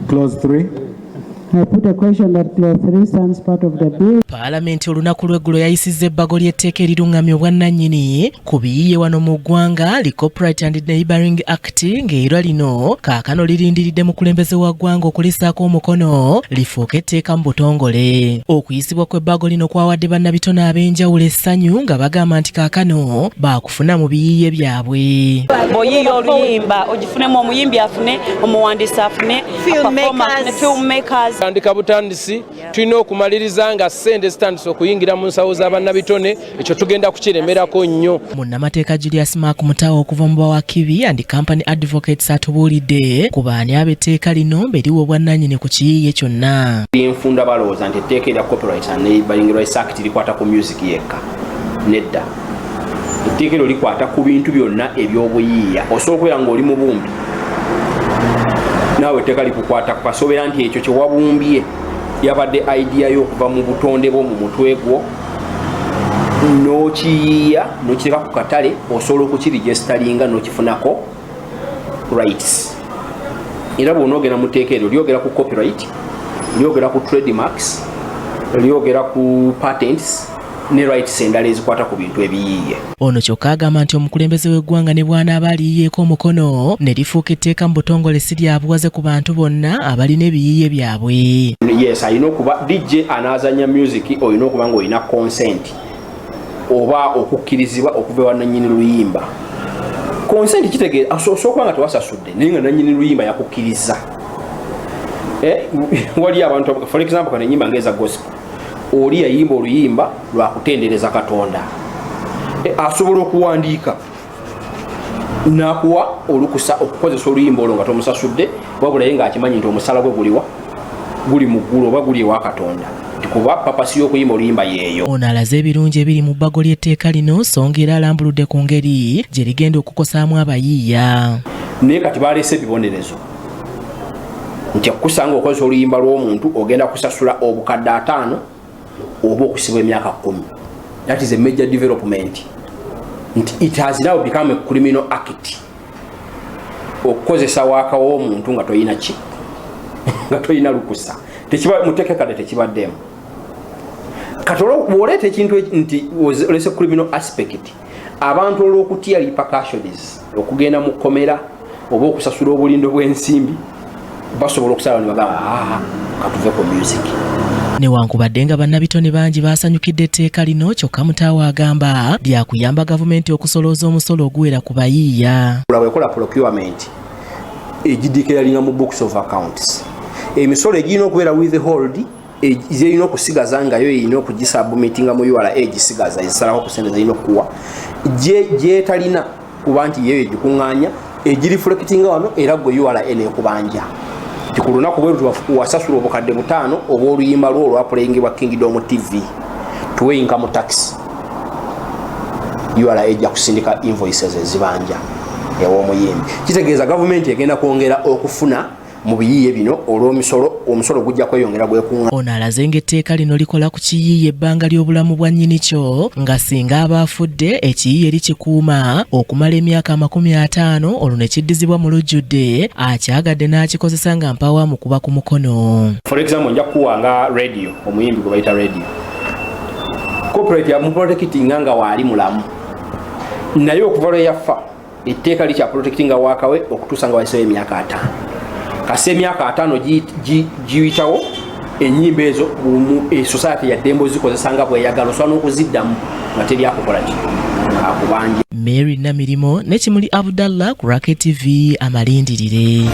Clause 3. I put a question that clause 3 stands part of the bill. Parliament olunaku lw'eggulo yayisizza ebbago ly'etteeka eriruŋŋamya obwannannyini ku biyiiye wano mu ggwanga li Copyright and Neighbouring Act ng'era lino kaakano lirindiridde mukulembeze wa ggwanga okulisaako omukono lifuuke etteeka mu butongole. Okuyisibwa kw'ebbago lino kwawadde bannabitone ab'enjawulo essanyu nga bagamba nti kaakano baakufuna mu biyiiye byabwe. Bw'oyiiya oluyimba ogifunemu omuyimbi afune, omuwandiisi afune, filmmakers. Andika butandisi tulina okumaliriza nga ssente zitandise okuyingira mu nsawo z'abannabitone, ekyo tugenda kukiremerako nnyo. Munnamateeka Julius Mark Mutawa okuva mu Bawakibi and Company Advocates atubuulidde ku baani ab'etteeka lino beriwa obwannannyini ku kiyiiye kyonna. Enfunda balowooza nti etteeka erya Copyright and Neighbouring Rights Act likwata ku music yekka. Nedda. Etteeka eryo likwata ku bintu byonna eby'obuyiiya. Osobola okubeera ng'oli mubumbi naawe etteeka likukwata kasobera nti ekyo kye wabumbye yabadde idea y'okuva mu butonde bwo mu mutwe gwo n'okiyiiya n'okireka ku katale osobola okukiregisteringa n'okifunako rights. Era bw'onoogera mu tteeka eryo lyogera ku copyright, lyogera ku trademarks, lyogera ku patents ne rights endala ezikwata ku bintu ebiyiiye. Ono kyokka agamba nti omukulembeze w'eggwanga ne bw'anaaba aliyiyeeko omukono ne lifuuka etteeka mu butongole si lya buwaze ku bantu bonna abalina ebiyiiye byabwe. Yes, alina okuba DJ anaazanya music, olina okuba ng'olina consent oba okukkirizibwa okuva ewa nannyini luyimba. Consent kitegeeza osobola nga tewasasudde naye nga nannyini luyimba yakukkiriza. Wali abantu for example kana ennyimba ng'eza gospel oli yayimba oluyimba lwa kutendereza Katonda, asobola okuwandiika n'akuwa olukusa okukozesa oluyimba olwo nga tomusasudde wabula ye ng'akimanyi nti omusala gwe guli mu ggulu oba guli ewa Katonda, kuba papasi y'okuyimba oluyimba yeeyo. Ono alaze ebirungi ebiri mu bbago ly'etteeka lino songa era alambuludde ku ngeri gye ligenda okukosaamu abayiiya. Naye kati baleese ebibonerezo nti okusanga okozesa oluyimba lw'omuntu ogenda kusasula obukadde 5 oba okusibwa emyaka 10. That is a major development. It has now become a criminal act. Okukozesa waaka w'omuntu nga toyina ki nga toyina lukusa tekiba muteeke kade tekibaddemu. Katolo bw'oleeta ekintu nti olese criminal aspect abantu olw'okutya repercussions okugenda mu kkomera oba okusasula obulindo bw'ensimbi basobola okusala ne bagamba katuve ku music. Newankubadde nga bannabitone bangi baasanyukidde etteeka lino kyokka Mutawa agamba lyakuyamba gavumenti okusolooza omusolo oguwera ku bayiiya. Bwekola procurement egidikiralinga mu books of accounts emisolo egirina okubeera withhold ezirina okusigaza nga yo erina okugisubmitinga mu URA egisigaza ezisalako ku sente zirina okuwa gyetalina kuba nti yeyo egikuŋŋaanya egireflectinga wano era gwe URA neekubanja. Ku lunaku bwe wasasula obukadde 5 oba oluyimba lwo olwapulengibwa Kingdom TV tuwe income tax URA ejja kusindika invoices ezibanja ew'omuyimbi. Kitegeeza gavumenti egenda kwongera okufuna mu biyiiye bino omusolo gujja kweyongera gwekuŋŋaanya. Ono alaze ng'etteeka lino likola ku kiyiiye ebbanga ly'obulamu bwa nnyini kyo nga singa aba afudde ekiyiiye likikuuma okumala emyaka 50 olwo ne kiddizibwa mu lujjudde akyagadde n'akikozesa nga mpawa mukuba ku mukono. For example nja kuwanga radio omuyimbi gwe bayita radio corporate ya muprotectinga nga waali mulamu naye okuva lwe yafa etteeka likya protectinga waakawe okutuusa nga wayisewo emyaka 5. Kase emyaka 5 giyitawo ennyimba ezo society yaddembo zikozesa nga bweyagala osobola n'okuziddamu nga teryakukola ki akubanja. Mary Namirimo ne Kimuli Abdallah ku Racket TV amalindirire.